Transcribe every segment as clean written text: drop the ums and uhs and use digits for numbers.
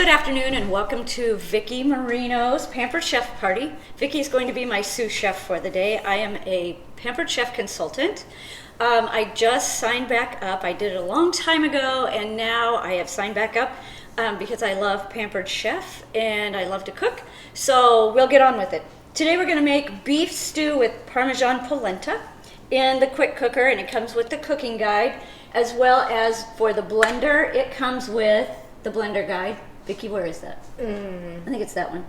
Good afternoon and welcome to Vicki Marino's Pampered Chef Party. Vicki is going to be my sous chef for the day. I am a Pampered Chef consultant. I just signed back up. I did it a long time ago and now I have signed back up because I love Pampered Chef and I love to cook. So we'll get on with it. Today we're going to make beef stew with Parmesan polenta in the quick cooker, and it comes with the cooking guide, as well as for the blender it comes with the blender guide. Vicki, where is that? I think it's that one.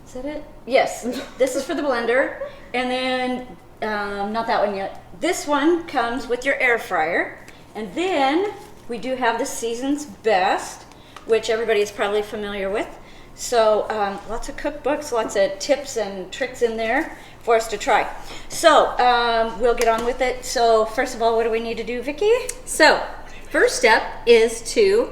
Is that it? Yes. This is for the blender, and then not that one yet. This one comes with your air fryer, and then we do have the Season's Best, which everybody is probably familiar with. So lots of cookbooks, lots of tips and tricks in there for us to try. So we'll get on with it. So first of all, what do we need to do, Vicki? So first step is to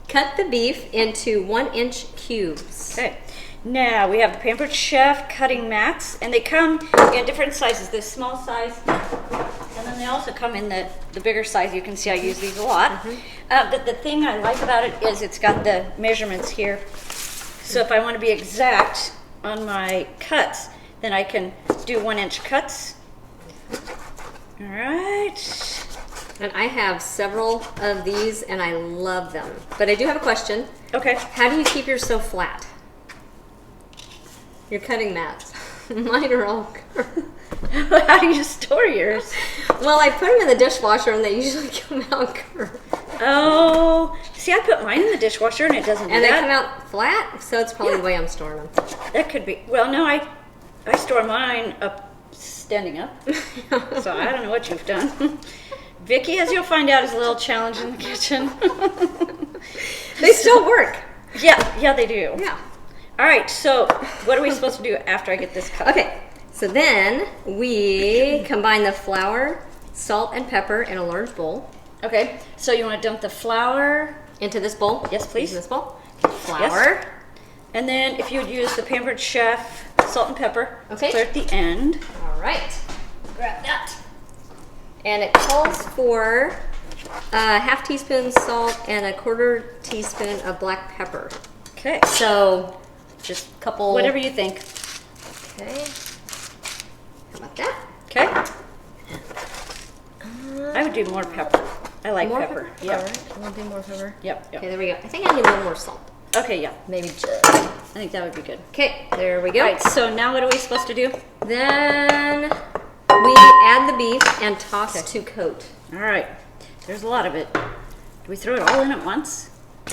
cut the beef into 1-inch cubes. Okay. Now we have the Pampered Chef cutting mats, and they come in different sizes. This small size, and then they also come in the bigger size. You can see I use these a lot. The thing I like about it is it's got the measurements here. So if I want to be exact on my cuts, then I can do 1-inch cuts. All right. And I have several of these and I love them. But I do have a question. Okay. How do you keep yours so flat? Your cutting mats. Mine are all curved. How do you store yours? Well, I put them in the dishwasher and they usually come out curved. Oh, see, I put mine in the dishwasher and it doesn't do and that. And they come out flat, so it's probably the way I'm storing them. That could be. Well, no, I store mine up, standing up. So I don't know what you've done. Vicki, as you'll find out, is a little challenge in the kitchen. They still work. Yeah, they do. Yeah. All right, so what are we supposed to do after I get this cut? Okay, so then we combine the flour, salt, and pepper in a large bowl. Okay, so you want to dump the flour into this bowl? Yes, please. Into this bowl. Flour. Yes. And then if you would use the Pampered Chef salt and pepper, okay, clear at the end. All right. Grab that. And it calls for a half teaspoon salt and a 1/4 teaspoon of black pepper. Okay. So just a couple. Whatever you think. Okay. How about that? Okay. I would do more pepper. I like more pepper. Yeah. All right. You want to do more pepper? Yep. Okay, there we go. I think I need a little more salt. Okay, yeah. Maybe just. I think that would be good. Okay, there we go. All right, so now what are we supposed to do? Then we add the beef and toss to coat. All right. There's a lot of it. Do we throw it all in at once?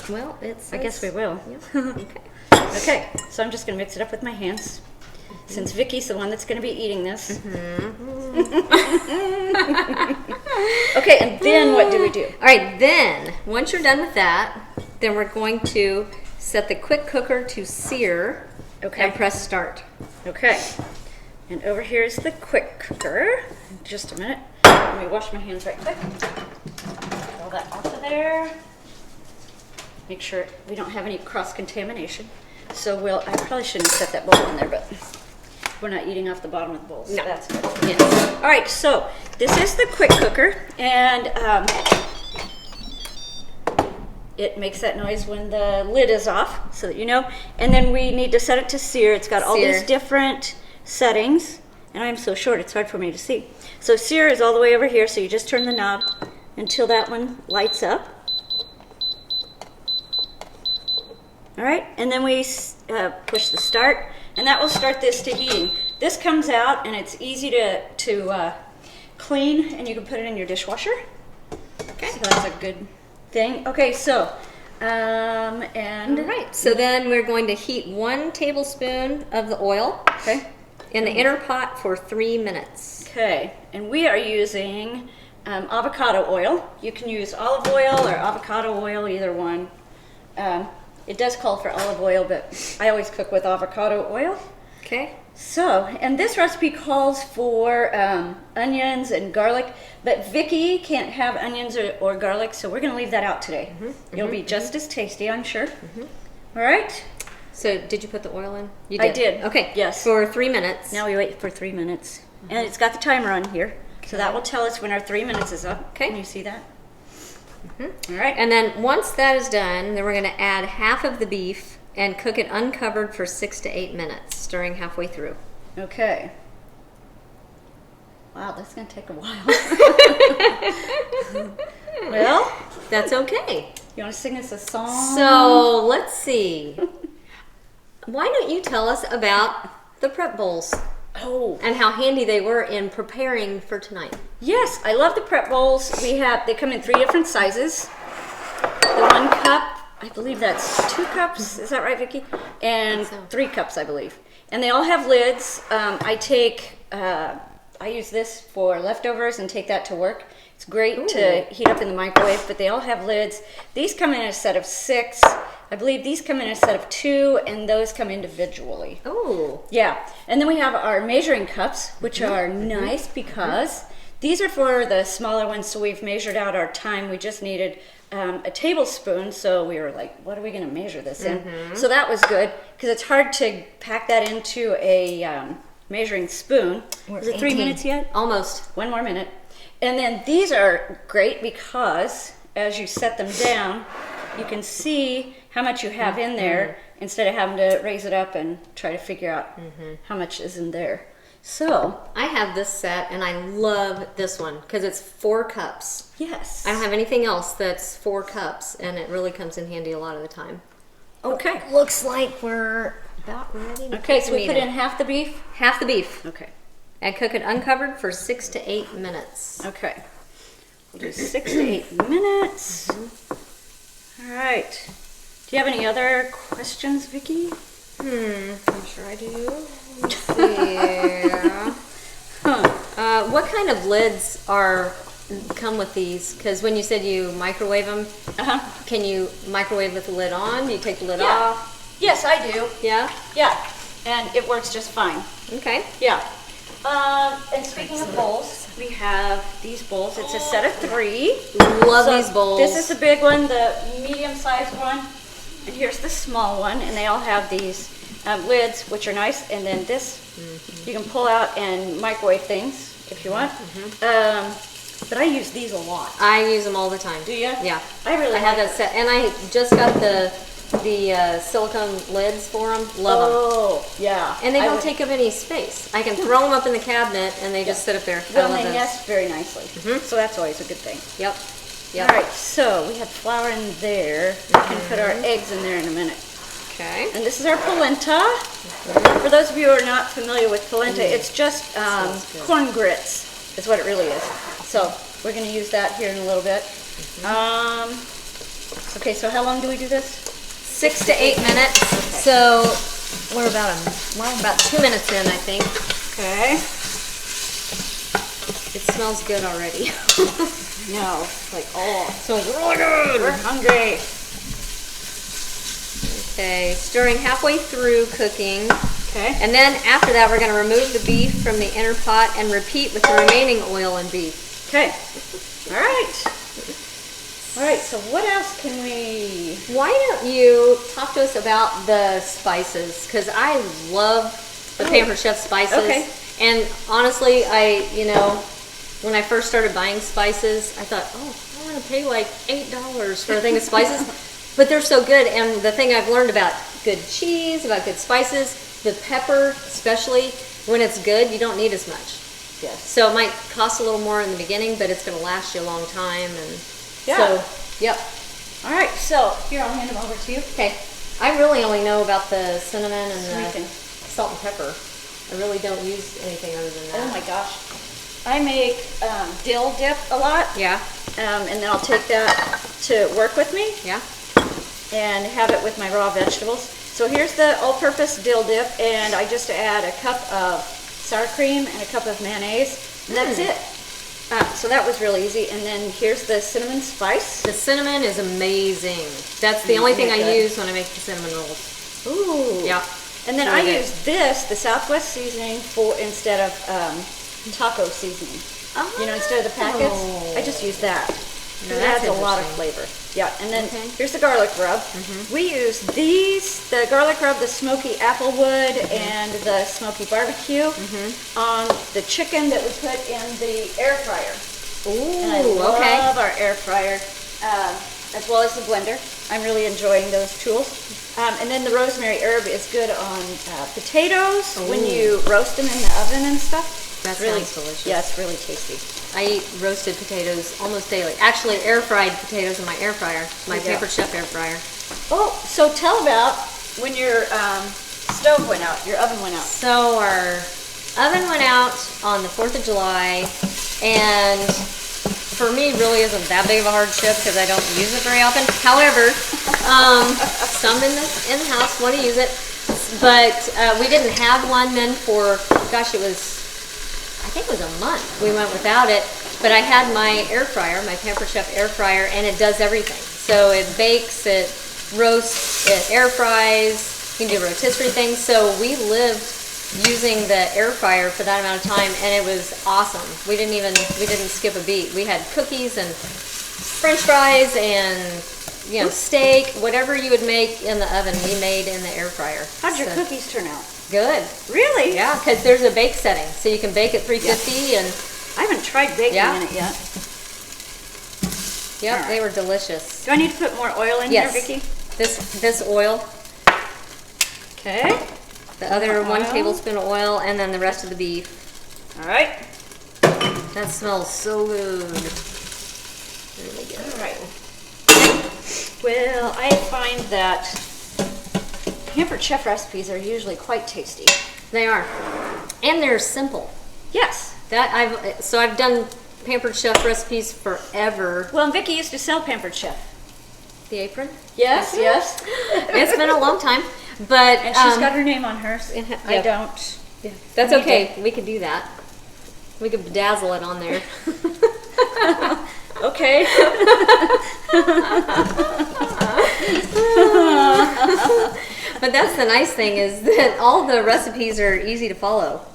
Well, I guess we will. Yep. Okay. Okay, so I'm just going to mix it up with my hands. Since Vicki's the one that's going to be eating this. Okay, and then what do we do? All right, then once you're done with that, then we're going to set the quick cooker to sear and press start. Okay, and over here is the quick cooker. Just a minute. Let me wash my hands right quick. Roll that off of there. Make sure we don't have any cross-contamination. So I probably shouldn't set that bowl in there, but we're not eating off the bottom of the bowl, so no. That's good. Yes. All right, so this is the quick cooker, and it makes that noise when the lid is off, so that you know. And then we need to set it to sear. It's got all these different settings, and I'm so short, it's hard for me to see. So sear is all the way over here, so you just turn the knob until that one lights up. All right, and then we push the start, and that will start this to heating. This comes out, and it's easy to clean, and you can put it in your dishwasher. Okay, so that's a good thing. Okay, so and all right, so then we're going to heat 1 tablespoon of the oil. Okay. In the inner pot for 3 minutes. Okay, and we are using avocado oil. You can use olive oil or avocado oil, either one. It does call for olive oil, but I always cook with avocado oil. Okay. So, and this recipe calls for onions and garlic, but Vicki can't have onions or garlic, so we're going to leave that out today. It'll be just as tasty, I'm sure. All right. So, did you put the oil in? You did. I did. Okay. Yes. For 3 minutes. Now we wait for 3 minutes. And it's got the timer on here, so that will tell us when our 3 minutes is up. Okay. Can you see that? All right. And then once that is done, then we're going to add half of the beef and cook it uncovered for 6 to 8 minutes, stirring halfway through. Okay. Wow, that's going to take a while. Well, that's okay. You want to sing us a song? So let's see. Why don't you tell us about the prep bowls? Oh. And how handy they were in preparing for tonight. Yes, I love the prep bowls. They come in 3 different sizes. The 1 cup, I believe that's 2 cups. Is that right, Vicki? And 3 cups, I believe. And they all have lids. I use this for leftovers and take that to work. It's great to heat up in the microwave, but they all have lids. These come in a set of 6. I believe these come in a set of 2, and those come individually. Oh. Yeah. And then we have our measuring cups, which are nice because these are for the smaller ones, so we've measured out our time. We just needed a tablespoon, so we were like, what are we going to measure this in? So that was good, because it's hard to pack that into a measuring spoon. Is it 3 minutes yet? Almost. 1 more minute. And then these are great because as you set them down, you can see how much you have in there instead of having to raise it up and try to figure out how much is in there. So I have this set and I love this one because it's 4 cups. Yes. I don't have anything else that's 4 cups, and it really comes in handy a lot of the time. Okay. Looks like we're about ready to Okay, so we put in half the beef? Half the beef. Okay. And cook it uncovered for 6 to 8 minutes. Okay. We'll do 6 to 8 minutes. All right. Do you have any other questions, Vicki? I'm sure I do. Let's see. What kind of lids come with these? Because when you said you microwave them, can you microwave with the lid on? Do you take the lid off? Yes, I do. Yeah? Yeah. And it works just fine. Okay. Yeah. And speaking of bowls, we have these bowls. It's a set of 3. Love these bowls. This is the big one, the medium-sized one, and here's the small one, and they all have these lids, which are nice. And then this, you can pull out and microwave things if you want. But I use these a lot. I use them all the time. Do you? Yeah. I have that set, and I just got the silicone lids for them. Love them. Oh, yeah. And they don't take up any space. I can throw them up in the cabinet, and they just sit up there. Well, they nest very nicely, so that's always a good thing. Yep. All right, so we have flour in there. We can put our eggs in there in a minute. Okay. And this is our polenta. For those of you who are not familiar with polenta, it's just corn grits is what it really is. So we're going to use that here in a little bit. Okay, so how long do we do this? 6 to 8 minutes. So we're about 2 minutes in, I think. Okay. It smells good already. No, like, Smells really good. we're hungry. Okay, stirring halfway through cooking. Okay. And then after that, we're going to remove the beef from the inner pot and repeat with the remaining oil and beef. Okay. All right. All right, so what else can we... Why don't you talk to us about the spices? Because I love the Pampered Chef spices. Okay. And honestly, when I first started buying spices, I thought, I want to pay like $8 for a thing of spices. But they're so good. And the thing I've learned about good cheese, about good spices, the pepper especially, when it's good, you don't need as much. Yes. So it might cost a little more in the beginning, but it's going to last you a long time. And Yeah. so, yep. All right, so here, I'll hand them over to you. Okay. I really only know about the cinnamon and Sweeten. the salt and pepper. I really don't use anything other than that. Oh my gosh. I make dill dip a lot. Yeah. And then I'll take that to work with me Yeah. and have it with my raw vegetables. So here's the all-purpose dill dip, and I just add a cup of sour cream and a cup of mayonnaise, and that's it. So that was really easy. And then here's the cinnamon spice. The cinnamon is amazing. That's the only thing I use when I make the cinnamon rolls. Ooh. Yeah. And then Really I good. use this, the Southwest seasoning, instead of taco seasoning. Instead of the packets, I just use that. Now It that's adds a lot of interesting. flavor. Yeah, and then Okay. here's the garlic rub. We use the garlic rub, the smoky applewood, and the smoky barbecue on the chicken that we put in the air fryer. And I Ooh, okay. love our air fryer. as well as the blender. I'm really enjoying those tools. And then the rosemary herb is good on potatoes when you roast them in the oven and stuff. That really, sounds delicious. Yeah, it's really tasty. I eat roasted potatoes almost daily. Actually, air fried potatoes in my air fryer, my Pampered Chef air fryer. Oh, so tell about when your stove went out, your oven went out. So our oven went out on the 4th of July, and for me, really isn't that big of a hardship because I don't use it very often. However, some in the house want to use it, but we didn't have one then for, gosh, I think it was a month we went without it. But I had my air fryer, my Pampered Chef air fryer, and it does everything. So it bakes, it roasts, it air fries, you can do rotisserie things. So we lived using the air fryer for that amount of time, and it was awesome. We didn't skip a beat. We had cookies and French fries and steak, whatever you would make in the oven, we made in the air fryer. How'd your cookies turn out? Good. Really? Yeah, because there's a bake setting, so you can bake at 350 and. I haven't tried baking in it yet. Yep, right. They were delicious. Do I need to put more oil in here, Vicki? This oil. Okay. The other 1 tablespoon of oil, and then the rest of the beef. All right. That smells so good. Really good. All right. Well, I find that Pampered Chef recipes are usually quite tasty. They are, and they're simple. Yes. I've done Pampered Chef recipes forever. Well, and Vicki used to sell Pampered Chef. The apron? Yes, yes. It's been a long time, but and she's got her name on hers. I don't. Yeah. That's okay. We could do that. We could bedazzle it on there. Okay. But that's the nice thing is that all the recipes are easy to follow,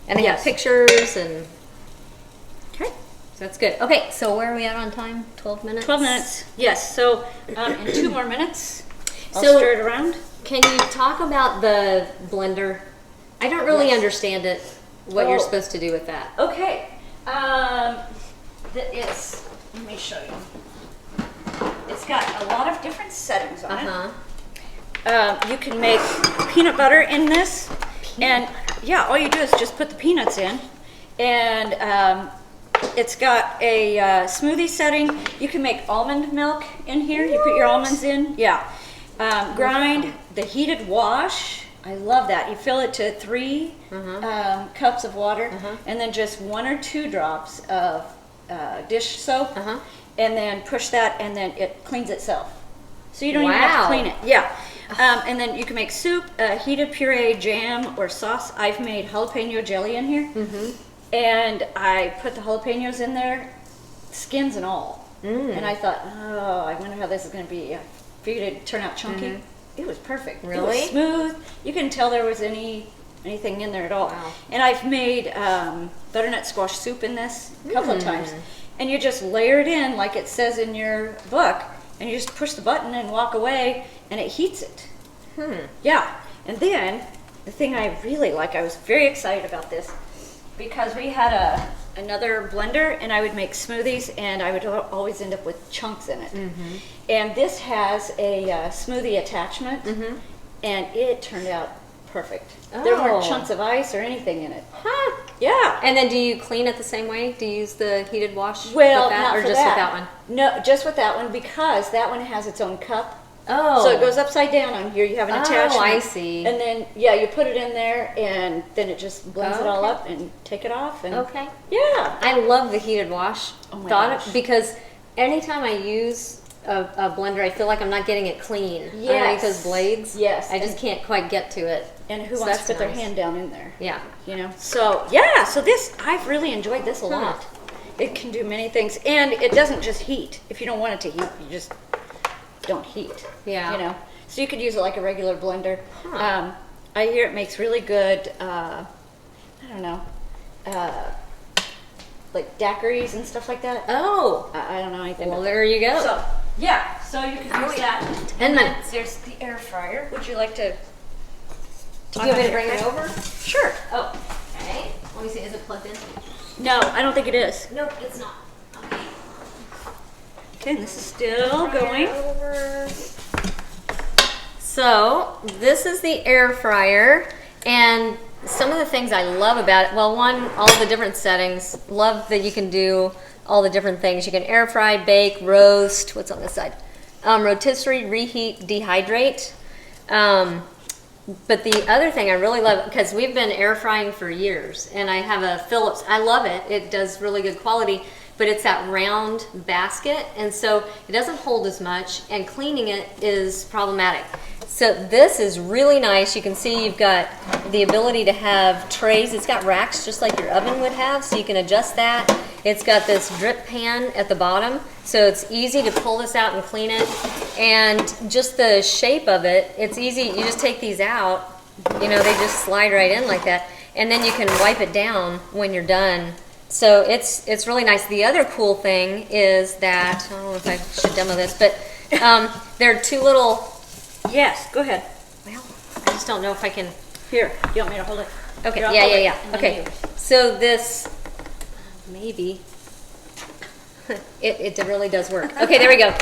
and they have pictures and. Okay. So that's good. Okay, so where are we at on time? 12 minutes? 12 minutes, yes. So in 2 more minutes, I'll stir it around. Can you talk about the blender? I don't really understand it, what you're supposed to do with that. Okay. Let me show you. It's got a lot of different settings on it. You can make peanut butter in this. All you do is just put the peanuts in. And it's got a smoothie setting. You can make almond milk in here. You put your almonds in. Yeah. Grind the heated wash. I love that. You fill it to 3 cups of water, and then just 1 or 2 drops of dish soap, and then push that, and then it cleans itself. So you don't even have to clean it. Yeah. And then you can make soup, heated puree, jam, or sauce. I've made jalapeno jelly in here. And I put the jalapenos in there, skins and all. And I thought, I wonder how this is going to be. I figured it'd turn out chunky. It was perfect. Really? It was smooth. You couldn't tell there was anything in there at all. Wow. And I've made butternut squash soup in this a couple of times. And you just layer it in like it says in your book, and you just push the button and walk away, and it heats it. Yeah. And then, the thing I really like, I was very excited about this, because we had another blender, and I would make smoothies, and I would always end up with chunks in it. And this has a smoothie attachment, and it turned out perfect. There weren't chunks of ice or anything in it. Yeah. And then do you clean it the same way? Do you use the heated wash well, with that, not or for just that. with that one? No, just with that one, because that one has its own cup. Oh. So it goes upside down on here. You have an attachment. Oh, I see. And then, you put it in there, and then it just blends it all up, and take it off. And Okay. Yeah. I love the heated wash. Oh my gosh. Because anytime I use a blender, I feel like I'm not getting it clean. Yes. Underneath those blades. Yes. I just can't quite get to it. And who wants to put their hand down in there? Yeah. You know? So, so this, I've really enjoyed this a lot. It can do many things. And it doesn't just heat. If you don't want it to heat, you just don't heat. Yeah. You know? So you could use it like a regular blender. I hear it makes really good, I don't know, like daiquiris and stuff like that. Oh. I don't know anything Well, about there you go. So, so you can use that. 10 minutes. There's the air fryer. Would you like to Do you want me to bring it over? Sure. Oh. Okay. Let me see. Is it plugged in? No, I don't think it is. Nope, it's not. Okay. Okay, and this is still going. Over. So this is the air fryer, and some of the things I love about it, well, one, all the different settings. Love that you can do all the different things. You can air fry, bake, roast. What's on this side? Rotisserie, reheat, dehydrate. But the other thing I really love, because we've been air frying for years, and I have a Phillips. I love it. It does really good quality, but it's that round basket, and so it doesn't hold as much, and cleaning it is problematic. So this is really nice. You can see you've got the ability to have trays. It's got racks just like your oven would have, so you can adjust that. It's got this drip pan at the bottom, so it's easy to pull this out and clean it. And just the shape of it, it's easy. You just take these out, you know, they just slide right in like that. And then you can wipe it down when you're done. So it's really nice. The other cool thing is that, I don't know if I should demo this, but there are two little, Yes, go ahead. well, I just don't know if I can. Here, you want me to hold it? Okay, Here, I'll yeah. hold it, and then Okay, you. so this, maybe, it really does work. Okay, there we go.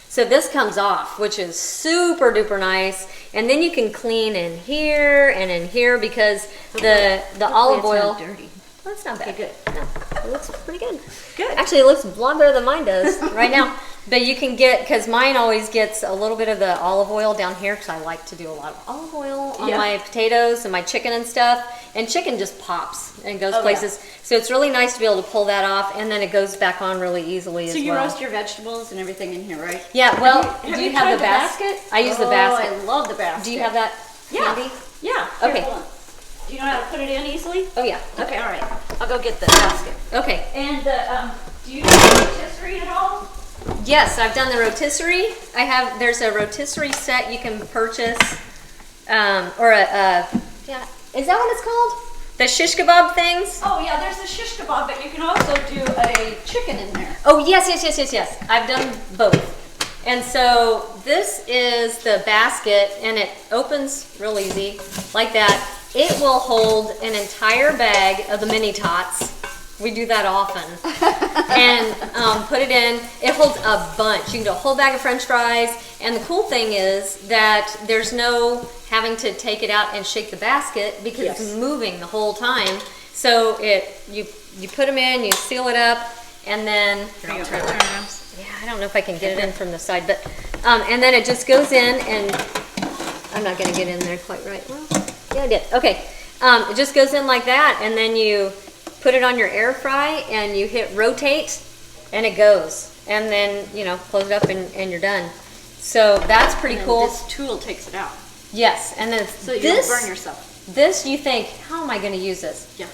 So this comes off, which is super duper nice. And then you can clean in here because the olive Hopefully oil. it's not dirty. Well, it's not bad. Okay, good. No, it looks pretty good. Good. Actually, it looks a lot better than mine does right now. But you can get, because mine always gets a little bit of the olive oil down here, because I like to do a lot of olive oil on Yeah. my potatoes and my chicken and stuff. And chicken just pops and goes Oh, places. So it's really nice to be able to pull that off, and then it goes back on really easily as So well. you roast your vegetables and everything in here, right? Yeah, well, Have do you you have tried the basket? I use the Oh, basket. I love the basket. Do you have that Yeah. handy? Yeah. Here, Okay. hold on. Do you know how to put it in easily? Oh, yeah. Okay, all right. I'll go get the basket. Okay. And do you do rotisserie at all? Yes, I've done the rotisserie. There's a rotisserie set you can purchase, or yeah, is that what it's called? The shish kebab things? Oh yeah, there's the shish kebab, but you can also do a chicken in there. Oh, yes. I've done both. And so this is the basket, and it opens real easy, like that. It will hold an entire bag of the mini tots. We do that often. And put it in. It holds a bunch. You can do a whole bag of French fries. And the cool thing is that there's no having to take it out and shake the basket, because Yes. it's moving the whole time. So you put them in, you seal it up, and then Here you go. Turn around. yeah, I don't know if I can get it in from the side, but and then it just goes in, and I'm not gonna get in there quite right. Well, yeah, I did. Okay, it just goes in like that, and then you put it on your air fry, and you hit rotate, and it goes, and then close it up, and you're done. So that's pretty And cool. This tool takes it out, Yes, and then so you don't burn yourself. This you think, how am I going to use this? Yeah.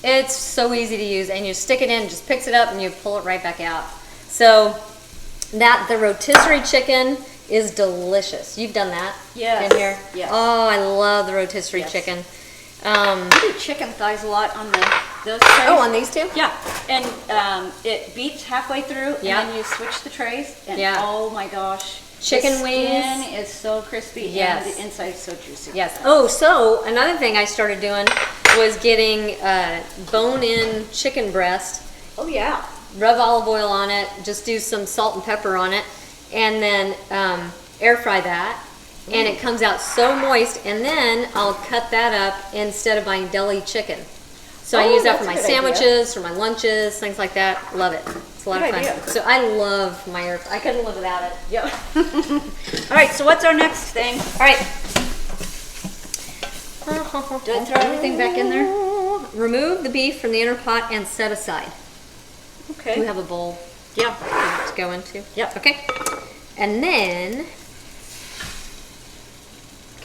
It's so easy to use, and you stick it in, it just picks it up, and you pull it right back out. So the rotisserie chicken is delicious. You've done that Yes. in here? Yes. Oh, I love the rotisserie Yes. chicken. I do chicken thighs a lot on those trays. Oh, on these two? Yeah, and it beeps halfway through, Yeah. and then you switch the trays, and Yeah. oh my gosh, Chicken the wings. skin is so crispy, Yes. and the inside is so juicy. Yes. Oh, so another thing I started doing was getting bone-in chicken breast. Oh yeah. Rub olive oil on it, just do some salt and pepper on it, and then air fry that. And it comes out so moist, and then I'll cut that up instead of buying deli chicken. So I Oh, use that for that's my a good idea. sandwiches, for my lunches, things like that. Love it. It's a lot Good of fun. idea. So I love my air. I couldn't live without it. Yep. All right, so what's our next thing? All right. Do I throw everything back in there? Remove the beef from the inner pot and set aside. Okay. Do we have a bowl Yeah. to go into? Yep. Okay. And then,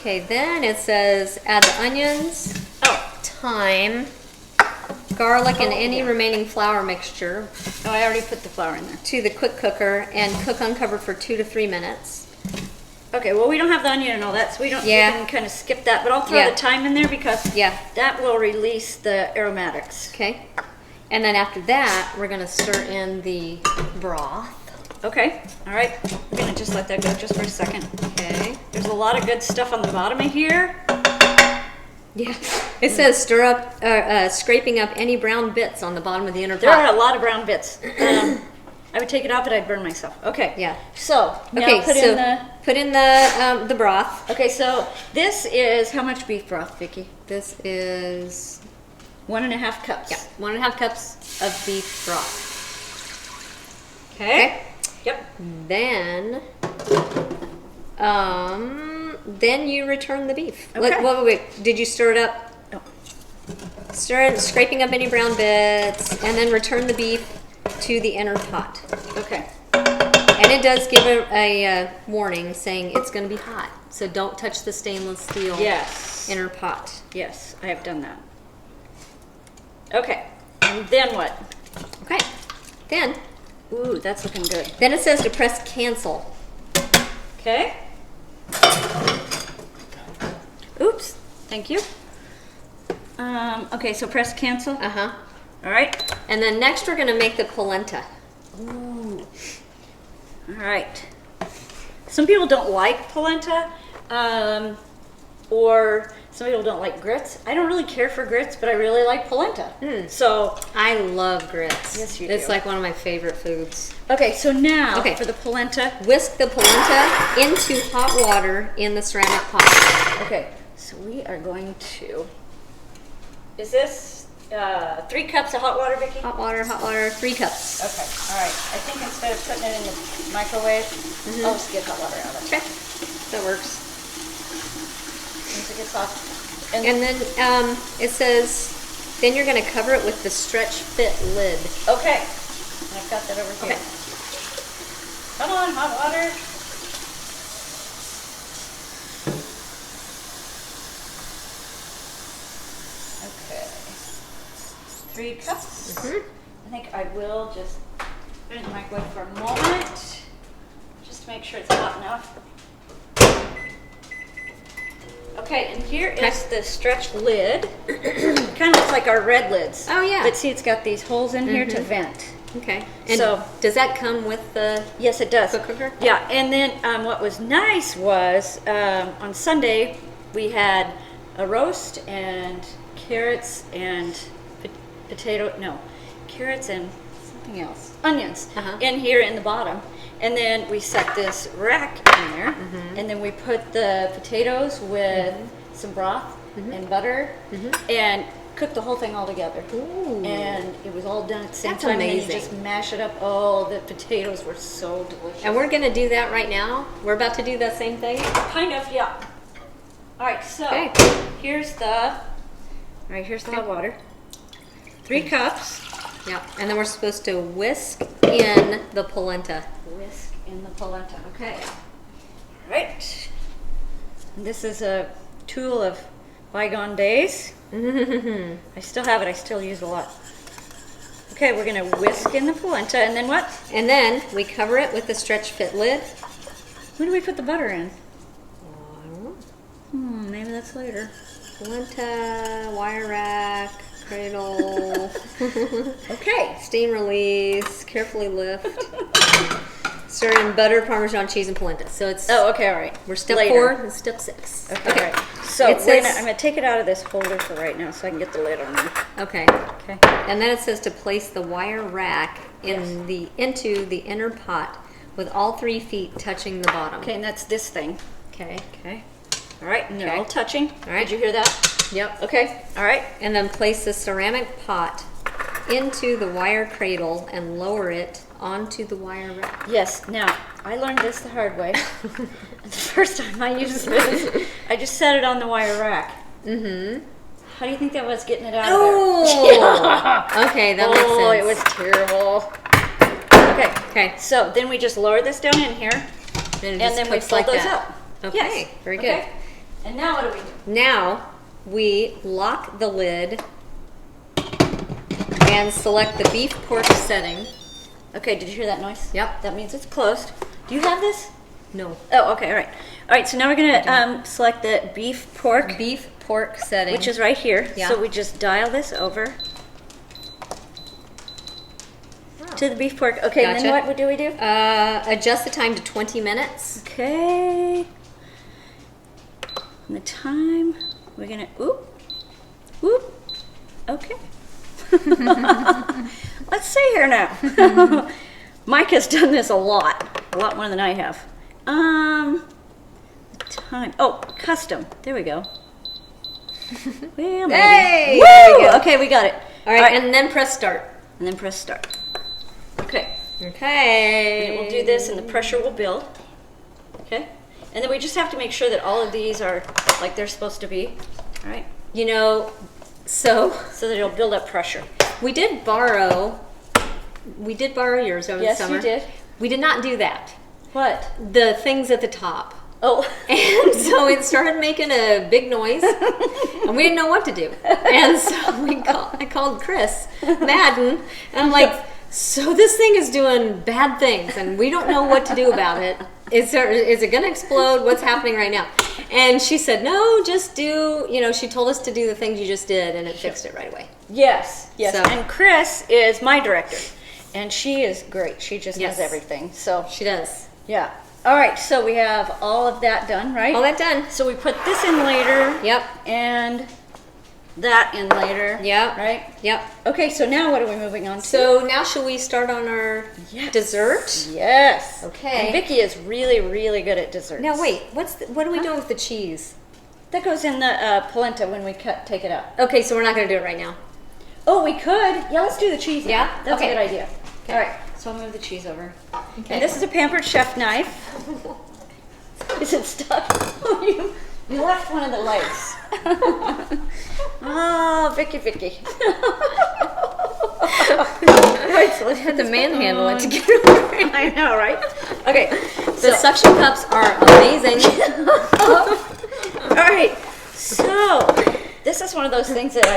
then it says add the onions, Oh. thyme, garlic, and any remaining flour mixture Oh, I already put the flour in there. to the quick cooker and cook uncovered for 2 to 3 minutes. Okay, well, we don't have the onion and all that, so we Yeah. can kind of skip that, but I'll throw Yeah. the thyme in there because Yeah. that will release the aromatics. Okay. And then after that, we're gonna stir in the broth. Okay, all right. We're gonna just let that go just for a second. Okay. There's a lot of good stuff on the bottom of here. Yeah. It says stir up, scraping up any brown bits on the bottom of the inner There are pot. a lot of brown bits. I would take it off, but I'd burn myself. Okay. Yeah. So now Okay, put in the. put in the broth. Okay, so this is how much beef broth, Vicki? This is 1.5 cups. 1.5 cups of beef broth. Okay. Yep. Then you return the beef. Okay. Wait. Did you stir it up? No. Stir it, scraping up any brown bits, and then return the beef to the inner pot. Okay. And it does give a warning saying it's going to be hot, so don't touch the stainless steel inner pot. Yes, I have done that. Okay. And then what? Okay. Then, Ooh, that's looking good. then it says to press cancel. Okay. Oops. Thank you. Okay, so press cancel. Uh-huh. All right. And then next we're going to make the polenta. Ooh. All right. Some people don't like polenta, or some people don't like grits. I don't really care for grits, but I really like polenta. So, I love grits. Yes, you It's do. like one of my favorite foods. okay, so now Okay. for the polenta. Whisk the polenta into hot water in the ceramic pot. Okay, so we are going to. Is this 3 cups of hot water, Vicki? Hot water, 3 cups. Okay, all right. I think instead of putting it in the microwave, I'll just get hot water out of it. Okay, that works. Once it gets hot. And then it says, then you're going to cover it with the stretch fit lid. Okay, and I've got that over here. Okay. Come on, hot water. Okay, 3 cups. I think I will just put it in the microwave for a moment, just to make sure it's hot enough. Okay, and here is the stretch lid. Kind of looks like our red lids. Oh, yeah. But see, it's got these holes in here to vent. Okay. And So- does that come with the Yes, it does. quick cooker? Yeah, and then what was nice was on Sunday we had a roast and carrots and carrots and something else, onions in here in the bottom. And then we set this rack in there, and then we put the potatoes with some broth and butter and cooked the whole thing all together. Ooh. And it was all done at the same That's time. And amazing. then you just mash it up. Oh, the potatoes were so delicious. And we're going to do that right now. We're about to do that same thing. Kind of, yeah. All right, so Okay. here's the hot water. 3 cups. Yeah. And then we're supposed to whisk in the polenta. Whisk in the polenta. Okay. All right. This is a tool of bygone days. I still have it. I still use it a lot. Okay, we're gonna whisk in the polenta, and then what? And then we cover it with the stretch fit lid. When do we put the butter in? I don't know. Maybe that's later. Polenta, wire rack, cradle, Okay. steam release, carefully lift. Stir in butter, Parmesan cheese, and polenta. So it's Oh, okay. All right. we're step Later. 4 and step 6. Okay. All right. So It says- I'm gonna take it out of this holder for right now, so I can get the lid on there. Okay. Okay. And then it says to place the wire rack into the inner pot with all 3 feet touching the bottom. Okay, and that's this thing. Okay. Okay. All right, and they're Okay. all touching. All right. Did you hear that? Yep. Okay. All right. And then place the ceramic pot into the wire cradle and lower it onto the wire rack. Yes. Now, I learned this the hard way. The first time I used this, I just set it on the wire rack. How do you think that was getting it out of there? Oh! Okay, that makes sense. Oh, it was terrible. Okay. Okay. So then we just lower this down in here, And, and then we fold those up. Okay, Yes. very good. Okay. And now what do we do? Now we lock the lid and select the beef pork setting. Okay, did you hear that noise? Yep. That means it's closed. Do you have this? No. Oh, okay, all right. All right, so now we're gonna select the beef pork, Beef pork setting. which is right here. Yeah. So we just dial this over to the beef pork. Okay, and then Gotcha. what do we do? Adjust the time to 20 minutes. Okay. And the time, we're gonna, whoop, okay. Let's see here now. Mike has done this a lot more than I have. Time. Oh, custom. There we go. Well, maybe. Hey! Woo! There we go. Okay, we got it. All right, and then press start. And then press start. Okay. Okay. And we'll do this, and the pressure will build. Okay. And then we just have to make sure that all of these are like they're supposed to be. All right. You know, so that it'll build up pressure. we did borrow yours over the summer. Yes, you did. We did not do that. What? The things at the top. Oh. And so it started making a big noise, and we didn't know what to do. And so I called Chris Madden, and I'm like, so this thing is doing bad things, and we don't know what to do about it. Is it going to explode? What's happening right now? And she said, no, just do, she told us to do the things you just did, and it fixed it right away. Yes. So- And Chris is my director, and she is great. She just Yes. knows everything. So She does. yeah. All right. So we have all of that done, right? All that done. So we put this in later. Yep. And that in later. Yep. Right. Yep. Okay. So now what are we moving on to? So now should we start on our Yes. dessert? Yes. Okay. And Vicky is really, really good at desserts. Now wait, what are we doing with the cheese? That goes in the polenta when we take it out. Okay, so we're not going to do it right now. Oh, we could. Yeah, let's do the cheese. Yeah? That's Okay. a good idea. Okay. All right. So I'll move the cheese over. Okay. And this is a Pampered Chef knife. Is it stuck? Oh, you left one of the legs. Oh, Vicky. Right, so let's Had to manhandle it to get it. I know, right? Okay. The suction cups are amazing. All right. So this is one of those things that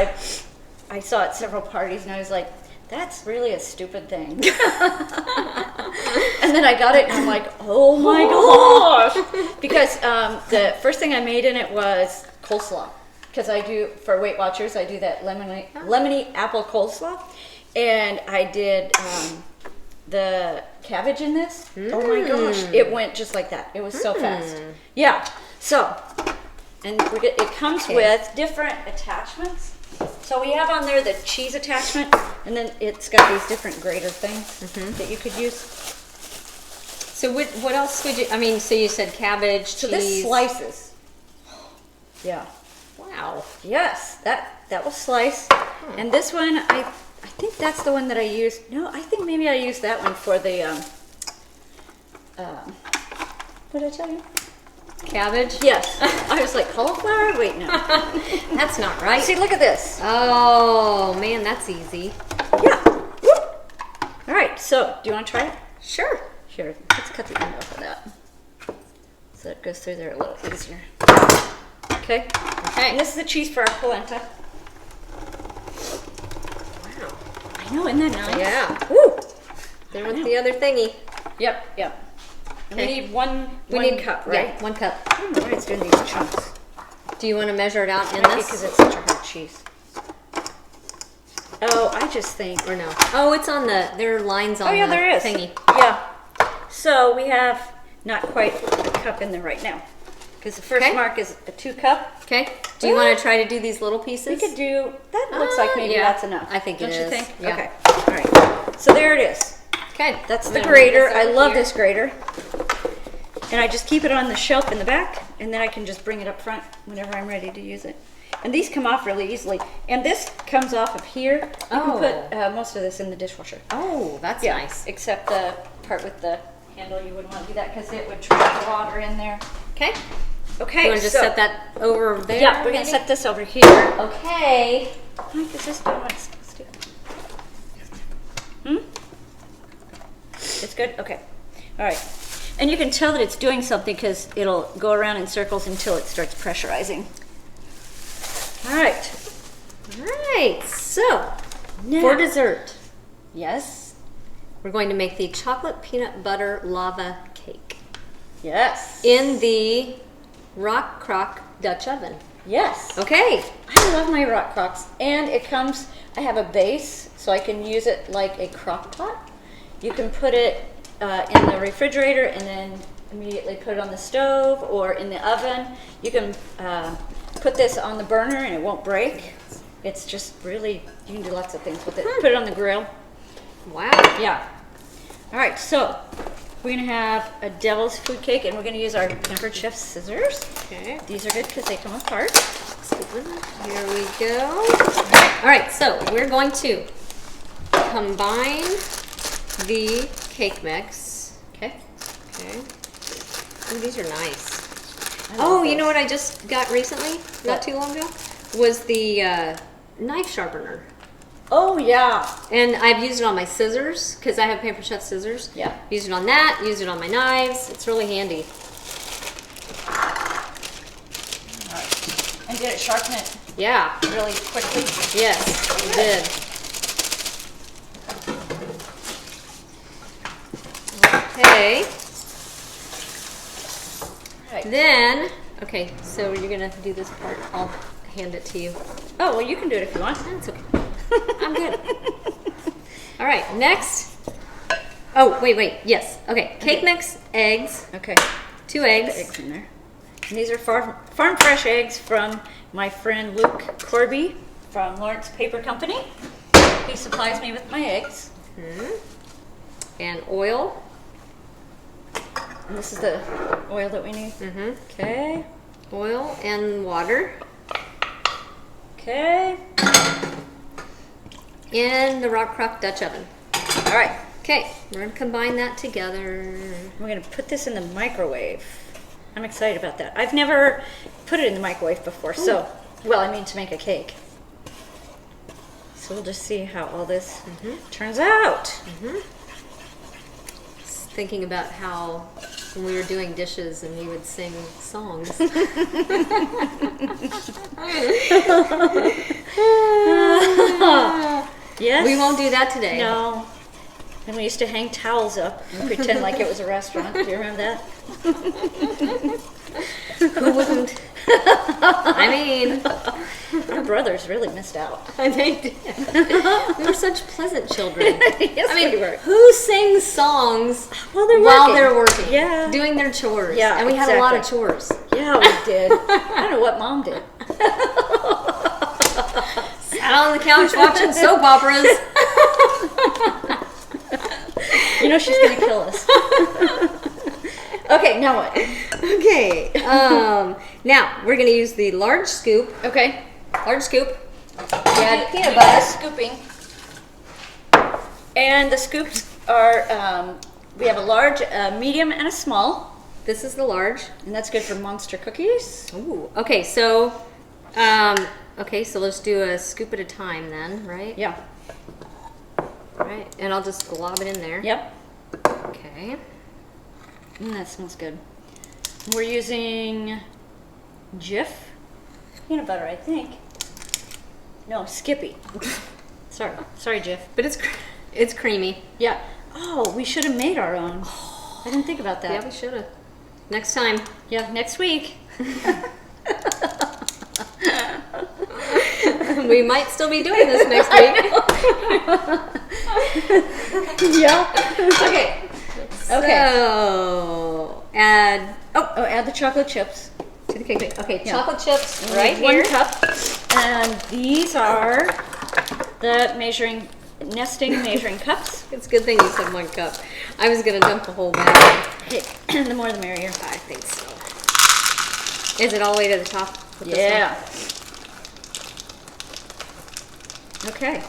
I saw at several parties, and I was like, that's really a stupid thing. And then I got it, and I'm like, oh my gosh. Because the first thing I made in it was coleslaw. Because I do, for Weight Watchers, I do that lemony apple coleslaw. And I did the cabbage in this. Oh my gosh. It went just like that. It was so fast. Yeah. So, and it comes with different attachments. So we have on there the cheese attachment, and then it's got these different grater things that you could use. So what else would you, so you said cabbage, So cheese. this slices. Yeah. Wow. Yes, that will slice. And this one, I think that's the one that I used. No, I think maybe I used that one for the, what did I tell you? Cabbage? Yes. I was like, cauliflower? Wait, no. That's not right. See, look at this. Oh, man, that's easy. Yeah. Whoop. All right, so do you want to try it? Sure. Here, let's cut the end off of that. So it goes through there a little easier. Okay. Okay. And this is the cheese for our polenta. Wow. I know, isn't that nice? Yeah. Woo! Then with the other thingy. Yep. And we Okay. need one cup, right? Yeah, 1 cup. I don't know why it's doing these chunks. Do you want to measure it out in Maybe this? because it's such a hard cheese. Oh, I just think. Or no? Oh, it's on there are lines on the there is. thingy. Yeah. So we have not quite a cup in there right now. Because the first Okay. mark is a 2 cup. Okay. Do you want to try to do these little pieces? We could do, that looks like maybe yeah. that's enough. I think it Don't you is. think? Yeah. Okay. All right. So there it is. Okay. That's I'm the gonna grater. move this I over love here. this grater. And I just keep it on the shelf in the back, and then I can just bring it up front whenever I'm ready to use it. And these come off really easily. And this comes off of here. You can put most of this in the dishwasher. Oh, that's Yeah, nice. except the part with the handle, you wouldn't want to do that because it would trap water in there. Okay. Okay, You want to just set that over there? Yeah, we're going maybe? to set this over here. Okay. Mike, is this doing what it's supposed to? It's good? Okay. All right. And you can tell that it's doing something because it'll go around in circles until it starts pressurizing. All right. All right. So, Now, for dessert, yes. we're going to make the chocolate peanut butter lava cake Yes. in the Rock Croc Dutch oven. Yes. Okay. I love my Rock Crocs. And it comes, I have a base, so I can use it like a crock pot. You can put it in the refrigerator and then immediately put it on the stove or in the oven. You can put this on the burner and it won't break. It's just really, you can do lots of things with it. Put it on the grill. Wow. Yeah. All right, so we're gonna have a devil's food cake, and we're gonna use our Pampered Chef scissors. Okay. These are good because they come apart. Here we go. All right, so we're going to combine the cake mix. Okay. Okay. Ooh, these are nice. I love Oh, you know those. what I just got recently, not What? too long ago? Was the knife sharpener. Oh yeah. And I've used it on my scissors, because I have Pampered Chef scissors. Yeah. Used it on that, used it on my knives. It's really handy. All right. And did it sharpen it Yeah. really quickly? Yes, it did. Okay. Right. Then, okay, so you're gonna do this part. I'll hand it to you. Oh well, you can do it if you want. That's okay. I'm good. All right, next. Oh, wait. Yes. Okay. Cake mix, eggs, Okay. 2 The eggs. eggs in there. And these are farm fresh eggs from my friend Luke Corby from Lawrence Paper Company. He supplies me with my eggs. And oil. And this is the oil that we need. Okay. Oil and water. Okay. In the Rock Croc Dutch oven. All right. Okay, we're gonna combine that together. We're gonna put this in the microwave. I'm excited about that. I've never put it in the microwave before, so, well, I mean to make a cake. So we'll just see how all this turns out. Thinking about how when we were doing dishes and we would sing songs. Yes? We won't do that today. No. And we used to hang towels up and pretend like it was a restaurant. Do you remember that? Who wouldn't? I mean, Our brothers really missed out. they did. We were such pleasant children. Yes, I mean, we were. who sings songs While they're while working. they're working? Yeah. Doing their chores. Yeah, And we had a lot of exactly. chores. Yeah, we did. I don't know what Mom did. Sat on the couch watching soap operas. You know she's gonna kill us. Okay, now what? Okay. Now we're gonna use the large scoop. Okay. Large scoop. Add peanut butter. scooping. And the scoops are, we have a large, a medium, and a small. This is the large. And that's good for monster cookies. Ooh. Okay, so let's do a scoop at a time then, right? Yeah. Right. And I'll just glob it in there. Yep. Okay. That smells good. We're using Jif peanut butter, I think. No, Skippy. Sorry, Jif. But it's creamy. Yeah. Oh, we should have made our own. I didn't think about that. Yeah, we should have. Next time. Yeah, next week. We might still be doing this next week. Yeah. Okay. Okay. So add add the chocolate chips. to the cake. Okay, Yeah. chocolate chips We right need here. 1 cup. And these are the nesting measuring cups. It's a good thing you said 1 cup. I was gonna dump the whole bag. Hey, the more the merrier. I think so. Is it all the way to the top? with this Yeah. Okay.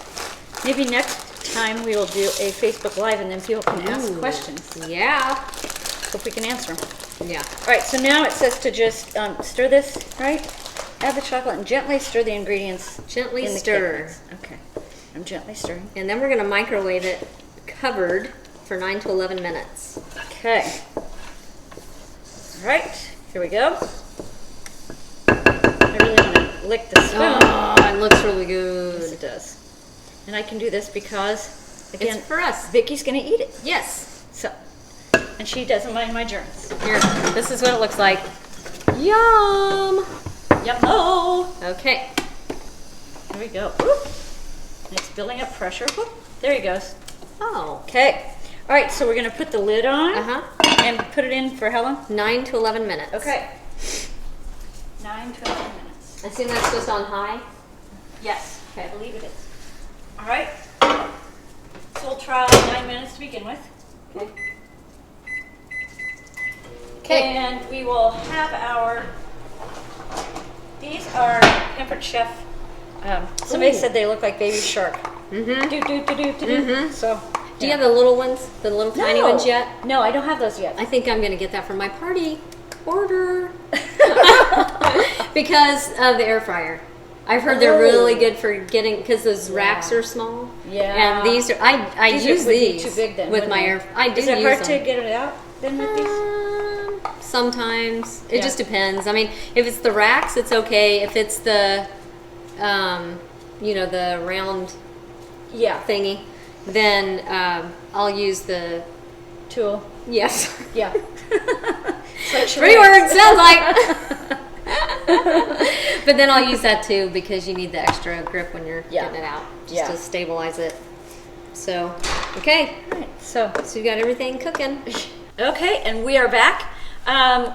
Maybe next time we will do a Facebook Live and then people can ask Ooh. questions. one? Yeah. Hope we can answer them. Yeah. All right, so now it says to just stir this, right? Add the chocolate and gently stir the ingredients. Gently in the stir. cake mix. Okay. I'm gently stirring. And then we're gonna microwave it covered for 9 to 11 minutes. Okay. All right, here we go. I really want to lick the spoon. Oh, it looks really Yes, good. it does. And I can do this because, again, It's for us. Vicky's going to eat it. Yes. So, and she doesn't mind my germs. Here, this is what it looks like. Yum! Yum-ho! Okay. Here we go. Whoop. And it's building up pressure. Whoop. There he goes. Oh. Okay. All right, so we're going to put the lid on Uh-huh. and put it in for how long? 9 to 11 minutes. Okay. 9 to 11 minutes. I assume that's just on high? Yes, Okay. I believe it is. All right. So we'll try 9 minutes to begin with. Okay. And we will have these are Pampered Chef. Somebody said they look like baby shark. So, Do you have the little ones, the little tiny ones yet? No, I don't have those yet. I think I'm going to get that for my party order because of the air fryer. I've heard they're really good for getting, because those racks are small. Yeah. And these are, I use would be these too big then, with my wouldn't air. they? I do Is it use hard them. to get it out then with these? Sometimes it Yeah. just depends. I mean, if it's the racks, it's okay. If it's the, the round Yeah. thingy, then I'll use the Tool. yes. Yeah. Three words sounds like. But then I'll use that too because you need the extra grip when you're getting it out, just to stabilize it. So, okay. Right, so you got everything cooking. okay, and we are back.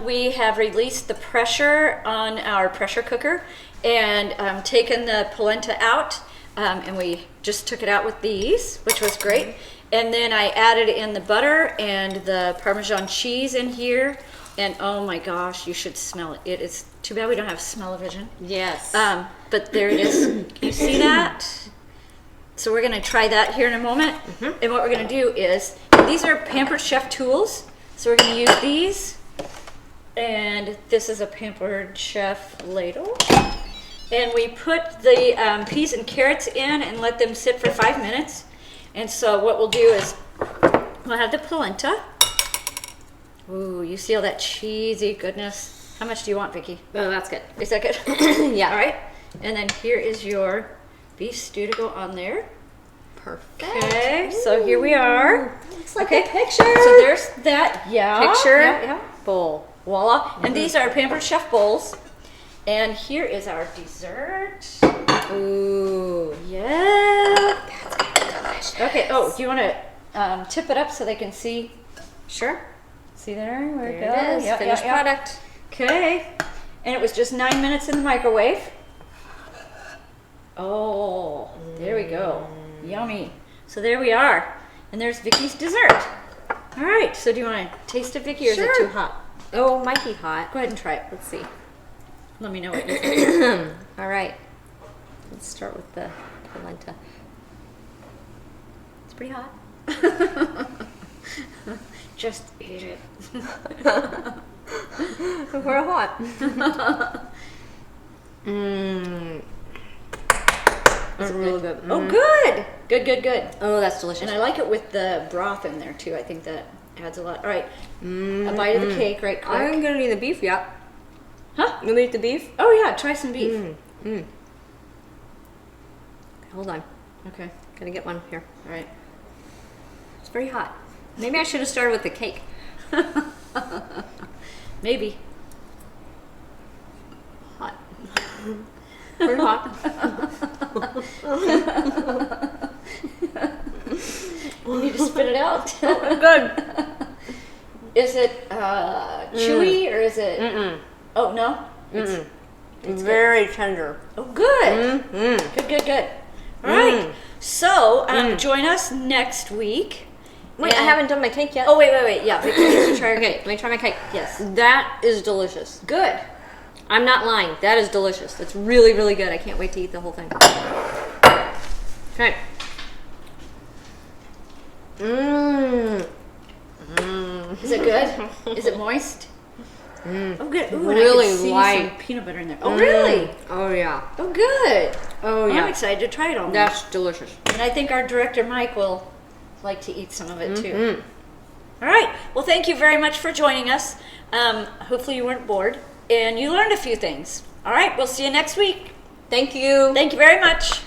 We have released the pressure on our pressure cooker and taken the polenta out, and we just took it out with these, which was great. And then I added in the butter and the Parmesan cheese in here, and oh my gosh, you should smell it. It is too bad we don't have smell-o-vision. Yes. But there it is. Can you see that? So we're gonna try that here in a moment. And what we're gonna do is, these are Pampered Chef tools. So we're gonna use these. And this is a Pampered Chef ladle. And we put the peas and carrots in and let them sit for 5 minutes. And so what we'll do is, we'll have the polenta. Ooh, you see all that cheesy goodness. How much do you want, Vicki? Oh, that's good. Is that good? Yeah. All right. And then here is your beef stew to go on there. Perfect. Okay, so here we are. Looks like Okay, a picture. So there's that, Picture. Yeah. Bowl. Voila. And these are Pampered Chef bowls. And here is our dessert. Ooh. Yeah. That's gonna be delicious. Okay, oh, do you want to tip it up so they can see? Sure. See there? Where it There goes? it is. Finished product. Okay. And it was just 9 minutes in the microwave. Oh, there we go. Yummy. So there we are. And there's Vicky's dessert. All right. So do you want to taste it, Vicky, or is it Sure. too hot? Oh, might be hot. Go ahead and try it. Let's see. Let me know what you think. All right. Let's start with the polenta. It's pretty hot. Just eat it. We're hot. Mmm. That's really good. Oh, good. Good, good, good. Oh, that's delicious. And I like it with the broth in there, too. I think that adds a lot. All right. A bite of the cake right quick. I'm gonna eat the beef yet. Huh? You gonna eat the beef? Oh, yeah. Try some beef. Hold on. Okay. Gotta get one here. All right. It's very hot. Maybe I should have started with the cake. Maybe. Hot. Very hot. You need to spit it out. Good. Is it chewy or is it? Oh no. It's very tender. Oh, good. Good, good, good. All right. So join us next week. Wait, I And- haven't done my cake yet. Oh wait. Yeah, Vicky needs to try. Okay, let me try my cake. Yes. That is delicious. Good. I'm not lying. That is delicious. That's really, really good. I can't wait to eat the whole thing. Okay. Is it good? Is it moist? Oh, good. Ooh, Really and I can see light. some peanut butter in there. Oh, really? Oh, yeah. Oh, good. Oh, Well, yeah. I'm excited to try it all. That's delicious. And I think our director Mike will like to eat some of it too. All right. Well, thank you very much for joining us. Hopefully you weren't bored and you learned a few things. All right. We'll see you next week. Thank you. Thank you very much.